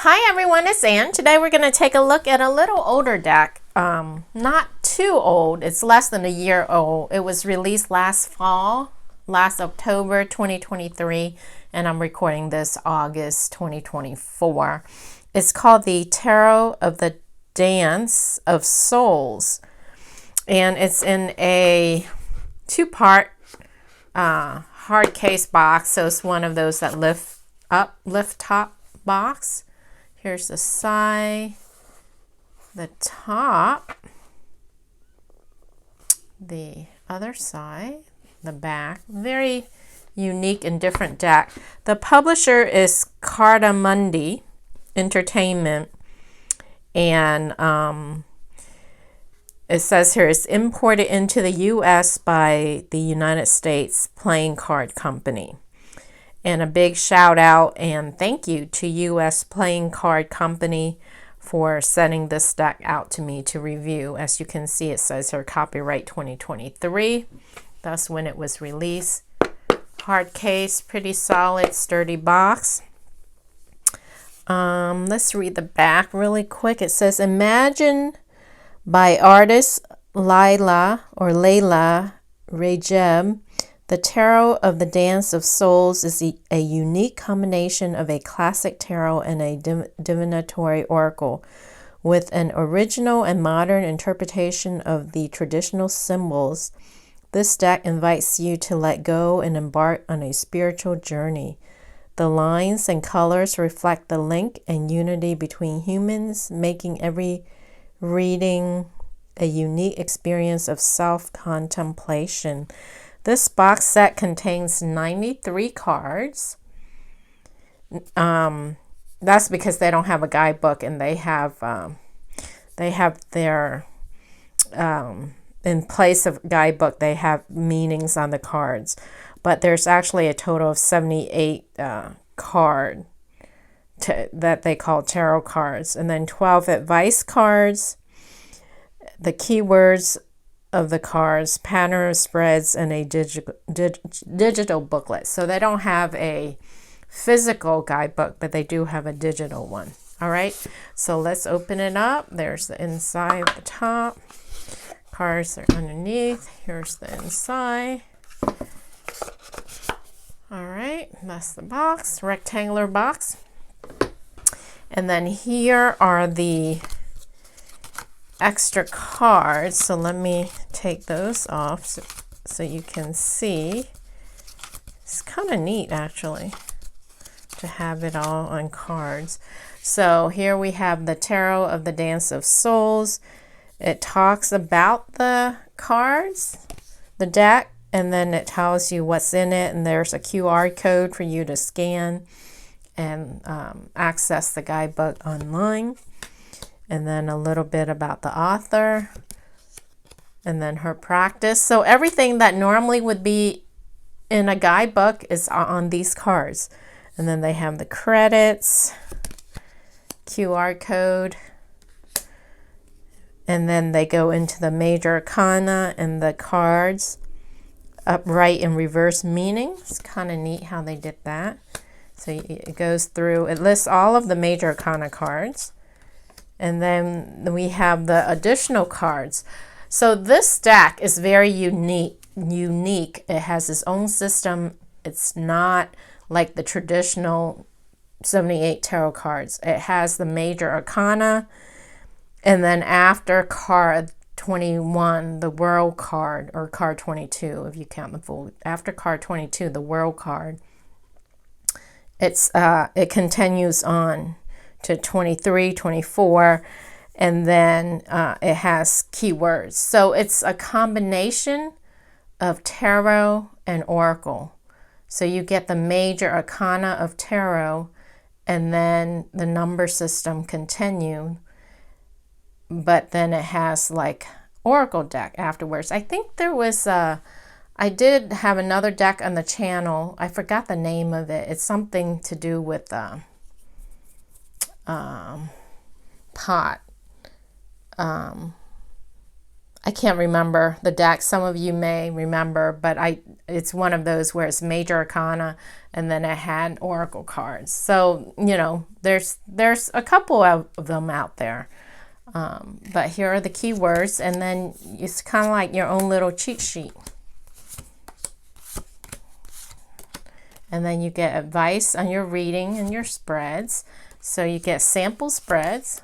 Hi everyone, it's Ann. Today we're going to take a look at a little older deck. Not too old, it's less than a year old. It was released last fall, last October 2023, and I'm recording this August 2024. It's called the Tarot of the Dance of Souls, and it's in a two-part hard case box, so it's one of those that lift top box. Here's the side, the top, the other side, the back. Very unique and different deck. The publisher is Cardamundi Entertainment, and it says here it's imported into the U.S. by the United States Playing Card Company. And a big shout out and thank you to U.S. Playing Card Company for sending this deck out to me to review. As you can see, it says here copyright 2023. That's when it was released. Hard case, pretty solid, sturdy box. Let's read the back really quick. It says, "Imagine by artist Leila Rejeb. The Tarot of the Dance of Souls is a unique combination of a classic tarot and a divinatory oracle, with an original and modern interpretation of the traditional symbols. This deck invites you to let go and embark on a spiritual journey. The lines and colors reflect the link and unity between humans, making every reading a unique experience of self-contemplation." This box set contains 93 cards. That's because they don't have a guidebook, and they have their in place of guidebook, they have meanings on the cards. But there's actually a total of 78 card that they call tarot cards, and then 12 advice cards, the keywords of the cards, pattern spreads, and a digital booklet. So they don't have a physical guidebook, but they do have a digital one. All right, so let's open it up. There's the inside, the top. Cards are underneath. Here's the inside. All right, that's the box, rectangular box. And then here are the extra cards, so let me take those off so you can see. It's kind of neat actually to have it all on cards. So here we have the Tarot of the Dance of Souls. It talks about the cards, the deck, and then it tells you what's in it, and there's a QR code for you to scan and access the guidebook online. And then a little bit about the author, and then her practice. So everything that normally would be in a guidebook is on these cards. And then they have the credits, QR code, and then they go into the major arcana and the cards, upright and reverse meaning. It's kind of neat how they did that. So it goes through, it lists all of the major arcana cards. And then we have the additional cards. So this deck is very unique. It has its own system. It's not like the traditional 78 tarot cards. It has the major arcana, and then after card 21, the world card, or card 22 if you count the full. After card 22, the world card, it continues on to 23, 24, and then it has keywords. So it's a combination of tarot and oracle. So you get the major arcana of tarot, and then the number system continue, but then it has like oracle deck afterwards. I think there was I did have another deck on the channel. I forgot the name of it. It's something to do with pot. I can't remember the deck. Some of you may remember, but it's one of those where it's major arcana and then it had oracle cards. So, you know, there's a couple of them out there. But here are the keywords, and then it's kind of like your own little cheat sheet. And then you get advice on your reading and your spreads. So you get sample spreads.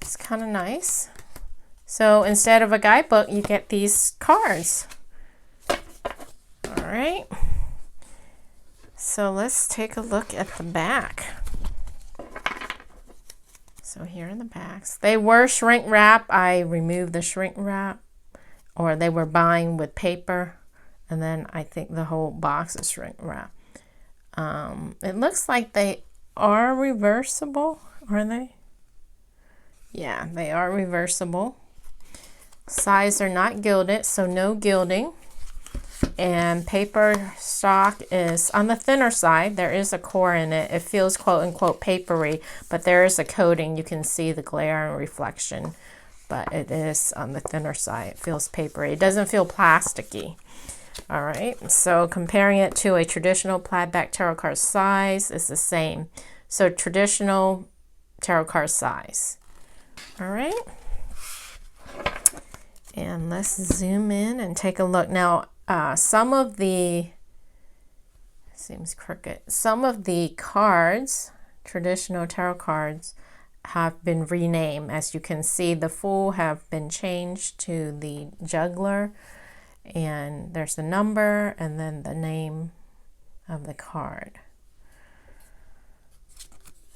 It's kind of nice. So instead of a guidebook, you get these cards. All right. So let's take a look at the back. So here are the backs. They were shrink wrap. I removed the shrink wrap, or they were buying with paper. And then I think the whole box is shrink wrap. It looks like they are reversible, are they? Yeah, they are reversible. Sides are not gilded, so no gilding. And paper stock is on the thinner side. There is a core in it. It feels quote unquote papery, but there is a coating. You can see the glare and reflection, but it is on the thinner side. It feels papery. It doesn't feel plasticky. All right, so comparing it to a traditional plaid back tarot card size is the same. So traditional tarot card size. All right. And let's zoom in and take a look. Now, some of the, seems crooked, some of the cards, traditional tarot cards, have been renamed. As you can see, the Fool have been changed to the Juggler, and there's the number and then the name of the card.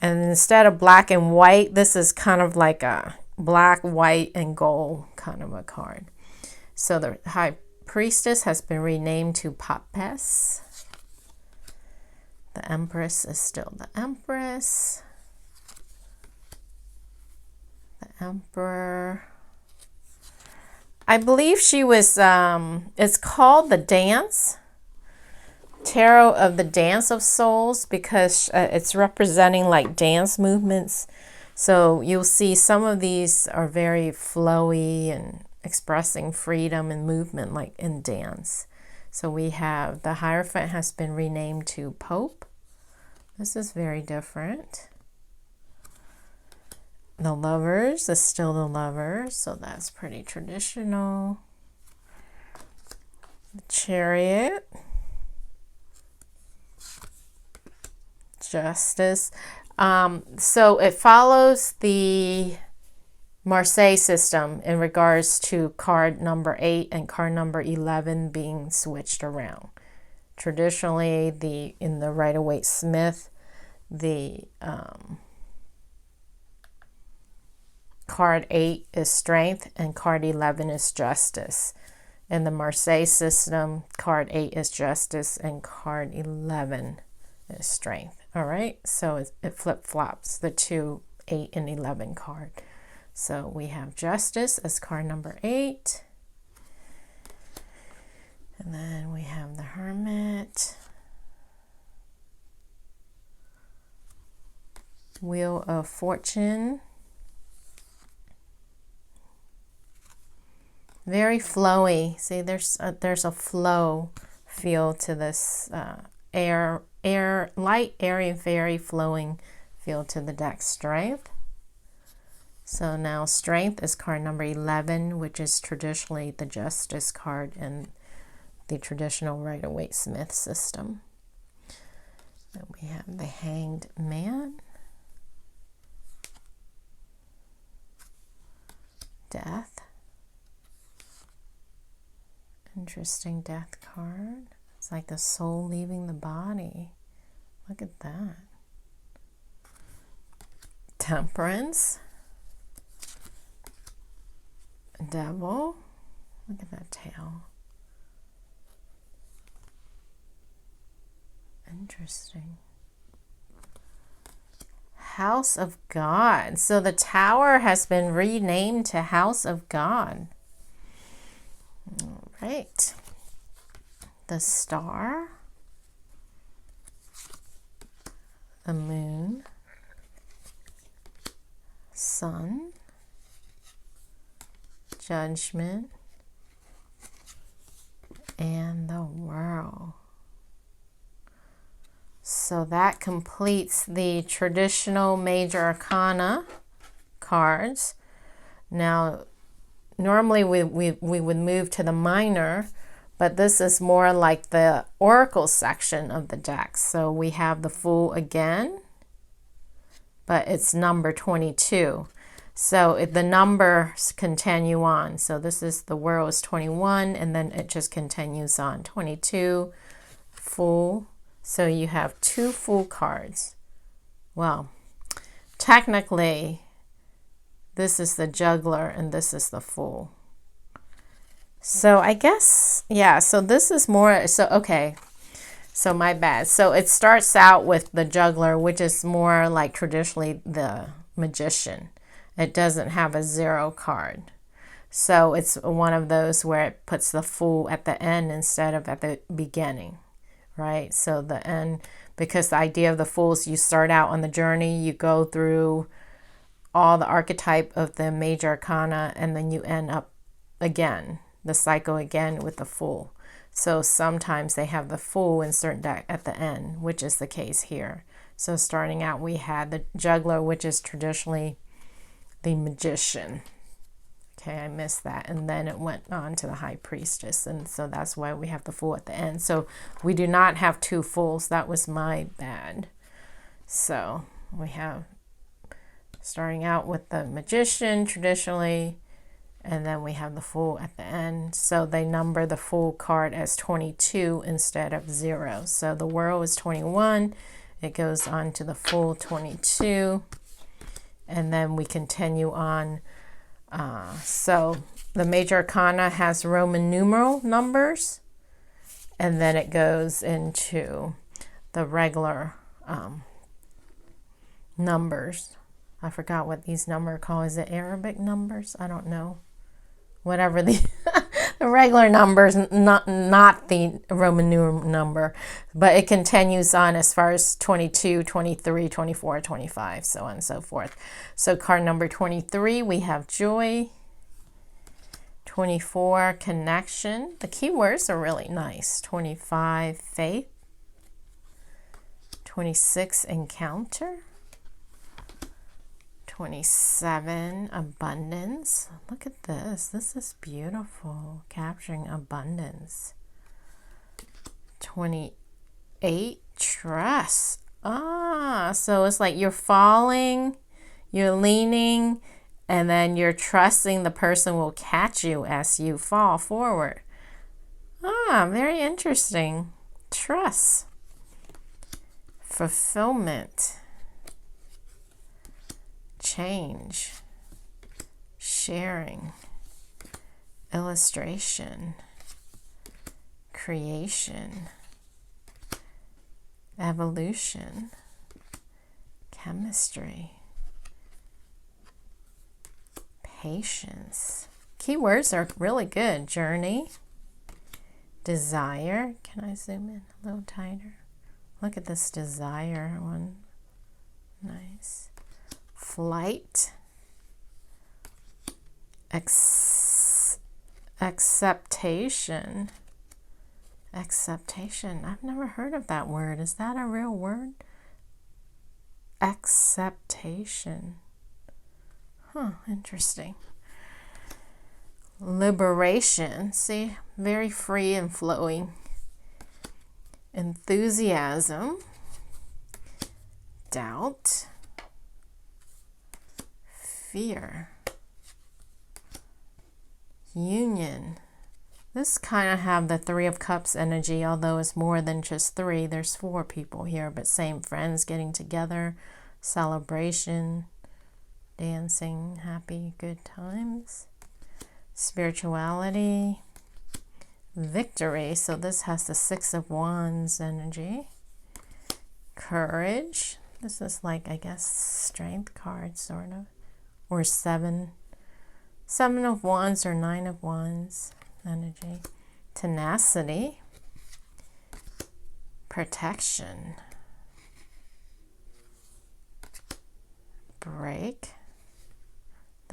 And instead of black and white, this is kind of like a black, white, and gold kind of a card. So the High Priestess has been renamed to Papess. The Empress is still the Empress. The Emperor, I believe she was, it's called the Dance. Tarot of the Dance of Souls, because it's representing like dance movements. So you'll see some of these are very flowy and expressing freedom and movement like in dance. So we have the Hierophant has been renamed to Pope. This is very different. The Lovers is still the Lovers, so that's pretty traditional. The Chariot. Justice. So it follows the Marseille system in regards to card number 8 and card number 11 being switched around. Traditionally, in the Rider-Waite-Smith, the card 8 is Strength and card 11 is Justice. In the Marseille system, card 8 is Justice and card 11 is Strength. All right, so it flip-flops the 2, 8, and 11 card. So we have Justice as card number 8. And then we have the Hermit. Wheel of Fortune. Very flowy. See, there's a flow feel to this light, airy, and very flowing feel to the deck. Strength. So now Strength is card number 11, which is traditionally the Justice card in the traditional Rider-Waite-Smith system. Then we have the Hanged Man. Death. Interesting Death card. It's like the soul leaving the body. Look at that. Temperance. Devil. Look at that tail. Interesting. House of God. So the Tower has been renamed to House of God. All right. The Star. The Moon. Sun. Judgment, and the World. So that completes the traditional major arcana cards. Now, normally we would move to the minor, but this is more like the oracle section of the deck. So we have the Fool again, but it's number 22. So the numbers continue on. So this is the World is 21, and then it just continues on. 22, Fool. So you have 2 Fool cards. Well, technically, this is the Juggler and this is the Fool. So I guess, yeah, so this is more, so okay, so my bad. So it starts out with the Juggler, which is more like traditionally the Magician. It doesn't have a 0 card. So it's one of those where it puts the Fool at the end instead of at the beginning. Right? So the end, because the idea of the Fool is you start out on the journey, you go through all the archetype of the major arcana, and then you end up again, the cycle again with the Fool. So sometimes they have the Fool in certain deck at the end, which is the case here. So starting out, we had the Juggler, which is traditionally the Magician. Okay, I missed that. And then it went on to the High Priestess. And so that's why we have the Fool at the end. So we do not have 2 Fools. That was my bad. So we have starting out with the Magician traditionally, and then we have the Fool at the end. So they number the Fool card as 22 instead of 0. So the World is 21. It goes on to the Fool 22. And then we continue on. So the major arcana has Roman numeral numbers, and then it goes into the regular numbers. I forgot what these numbers are called. Is it Arabic numbers? I don't know. Whatever the the regular numbers, not the Roman numeral number, but it continues on as far as 22, 23, 24, 25, so on and so forth. So card number 23, we have Joy. 24, Connection. The keywords are really nice. 25, Faith. 26, Encounter. 27, Abundance. Look at this. This is beautiful. Capturing abundance. 28, Trust. So it's like you're falling, you're leaning, and then you're trusting the person will catch you as you fall forward. Very interesting. Trust. Fulfillment. Change. Sharing. Illustration. Creation. Evolution. Chemistry. Patience. Keywords are really good. Journey. Desire. Can I zoom in a little tighter? Look at this desire one. Nice. Flight. Acceptation. Acceptation. I've never heard of that word. Is that a real word? Acceptation. Interesting. Liberation. See, very free and flowing. Enthusiasm. Doubt. Fear. Union. This kind of have the 3 of Cups energy, although it's more than just 3. There's 4 people here, but same friends getting together. Celebration. Dancing. Happy, good times. Spirituality. Victory. So this has the 6 of Wands energy. Courage. This is like, I guess, strength card, sort of. Or 7 of Wands or 9 of Wands energy. Tenacity. Protection. Break.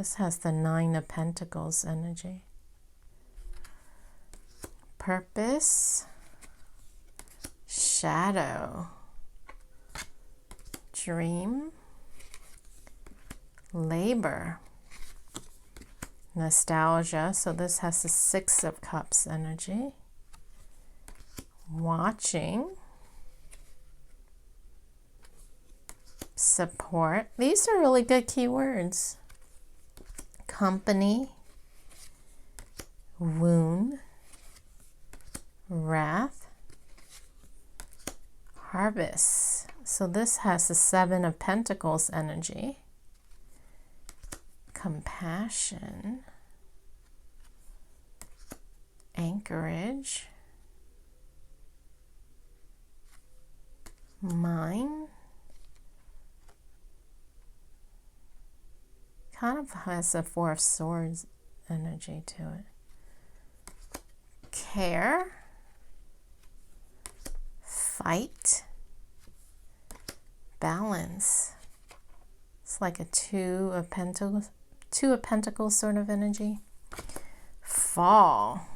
This has the Nine of Pentacles energy. Purpose, shadow, dream, labor, nostalgia. So this has the Six of Cups energy. Watching, support. These are really good keywords. Company, wound, wrath, harvest. So this has the Seven of Pentacles energy. Compassion, anchorage, mind. Kind of has a Four of Swords energy to it. Care, fight, balance. It's like a Two of Pentacles sort of energy. Fall.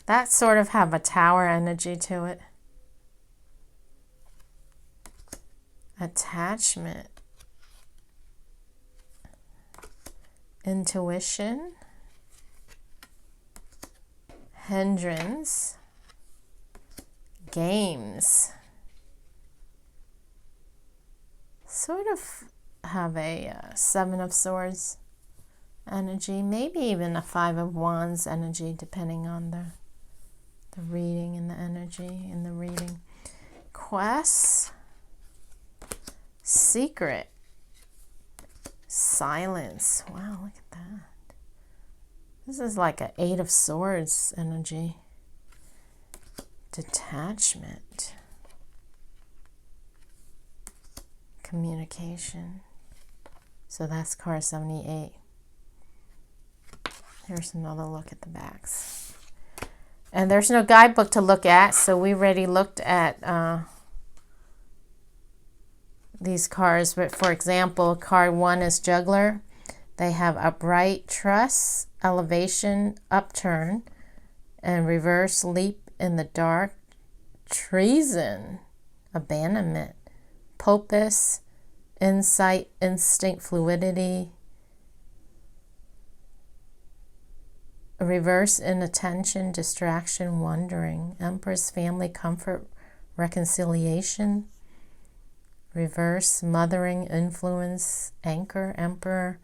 That sort of have a Tower energy to it. Attachment. Intuition. Hindrance. Games. Sort of have a Seven of Swords energy, maybe even a Five of Wands energy, depending on the reading and the energy in the reading. Quest, secret, silence. Wow, look at that. This is like an Eight of Swords energy. Detachment, communication. So that's card 78. Here's another look at the backs. And there's no guidebook to look at, so we already looked at these cards. But for example, card 1 is Juggler. They have upright, trust, elevation, upturn, and reverse, leap in the dark, treason, abandonment, purpose, insight, instinct, fluidity, reverse, inattention, distraction, wandering, Empress, family, comfort, reconciliation, reverse, mothering, influence, anchor, Emperor,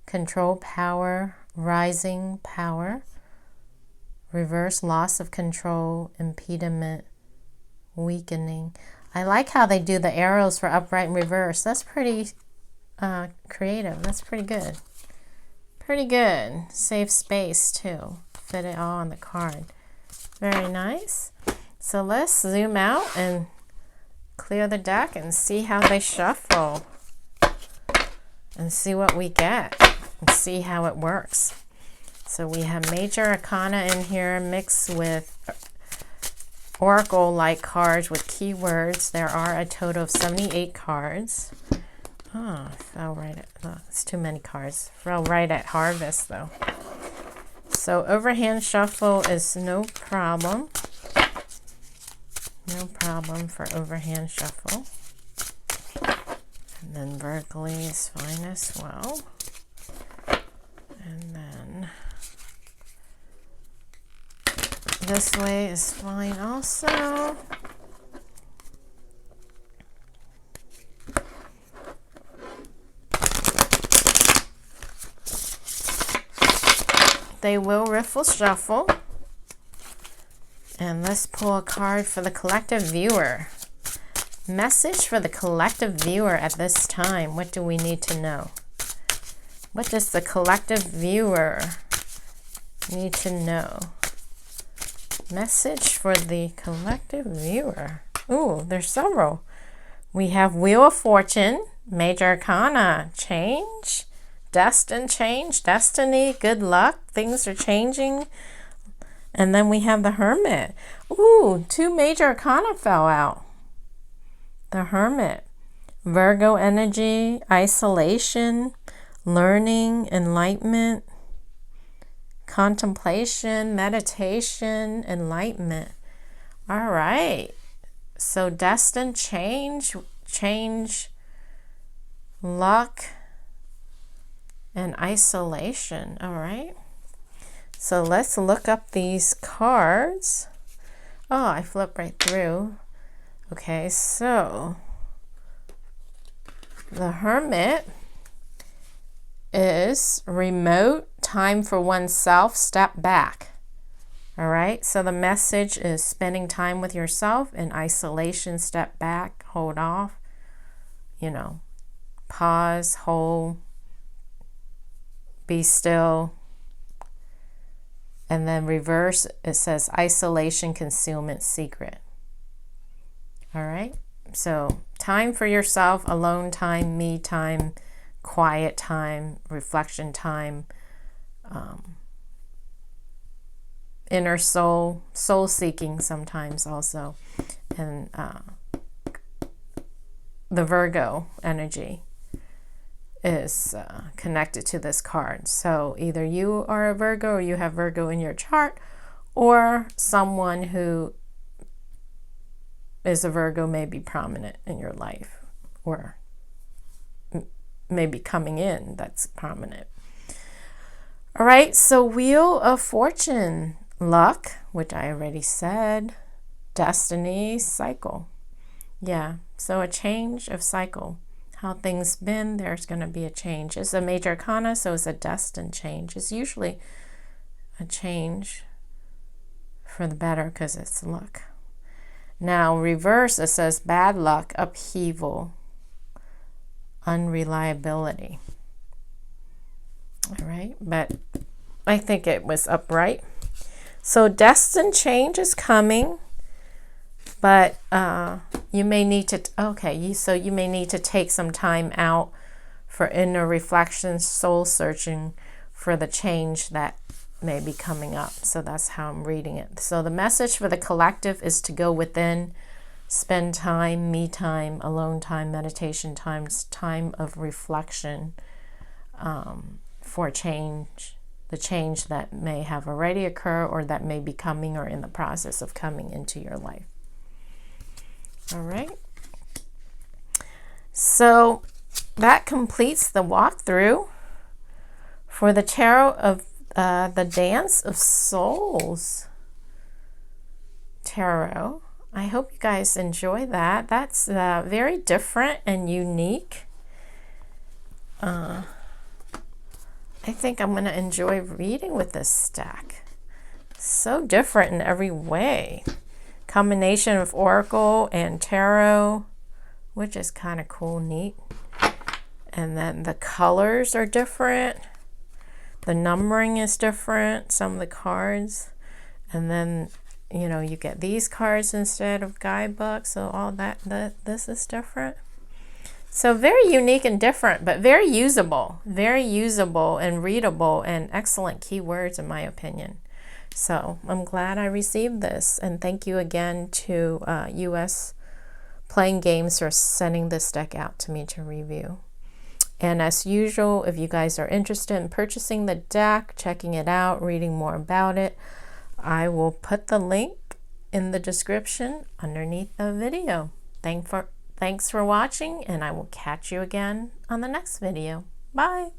control, power, rising, power, reverse, loss of control, impediment, weakening. I like how they do the arrows for upright and reverse. That's pretty creative. That's pretty good. Pretty good. Save space too. Fit it all on the card. Very nice. So let's zoom out and clear the deck and see how they shuffle. And see what we get. And see how it works. So we have Major Arcana in here mixed with Oracle-like cards with keywords. There are a total of 78 cards. Oh, I fell right at, oh, it's too many cards. Fell right at harvest though. So overhand shuffle is no problem. No problem for overhand shuffle. And then vertically is fine as well. And then this way is fine also. They will riffle shuffle. And let's pull a card for the collective viewer. Message for the collective viewer at this time. What do we need to know? What does the collective viewer need to know? Message for the collective viewer. Ooh, there's several. We have Wheel of Fortune, Major Arcana, change, destined change, destiny, good luck, things are changing. And then we have the Hermit. Ooh, 2 Major Arcana fell out. The Hermit, Virgo energy, isolation, learning, enlightenment, contemplation, meditation, enlightenment. All right. So destined change, luck, and isolation. All right. So let's look up these cards. Oh, I flipped right through. Okay, so the Hermit is remote, time for oneself, step back. All right, so the message is spending time with yourself. In isolation, step back, hold off, pause, hold, be still. And then reverse, it says isolation, concealment, secret. All right, so time for yourself, alone time, me time, quiet time, reflection time, inner soul seeking sometimes also, and the Virgo energy is connected to this card. So either you are a Virgo or you have Virgo in your chart, or someone who is a Virgo may be prominent in your life, or maybe coming in that's prominent. All right, so Wheel of Fortune, luck, which I already said, destiny, cycle. Yeah, so a change of cycle. How things been, there's going to be a change. It's a major arcana, so it's a destined change. It's usually a change for the better because it's luck. Now, reverse, it says bad luck, upheaval, unreliability. All right, but I think it was upright. So destined change is coming, but you may need to, so you may need to take some time out for inner reflection, soul searching for the change that may be coming up. So that's how I'm reading it. So the message for the collective is to go within, spend time, me time, alone time, meditation times, time of reflection for change, the change that may have already occurred or that may be coming or in the process of coming into your life. All right. So that completes the walkthrough for the Tarot of the Dance of Souls Tarot. I hope you guys enjoy that. That's very different and unique. I think I'm going to enjoy reading with this stack. So different in every way. Combination of Oracle and Tarot, which is kind of cool, neat. And then the colors are different. The numbering is different, some of the cards. And then, you get these cards instead of guidebooks. So all that this is different. So very unique and different, but very usable and readable and excellent keywords in my opinion. So I'm glad I received this, and thank you again to US Playing Games for sending this deck out to me to review. And as usual, if you guys are interested in purchasing the deck, checking it out, reading more about it, I will put the link in the description underneath the video. Thanks for watching, and I will catch you again on the next video. Bye!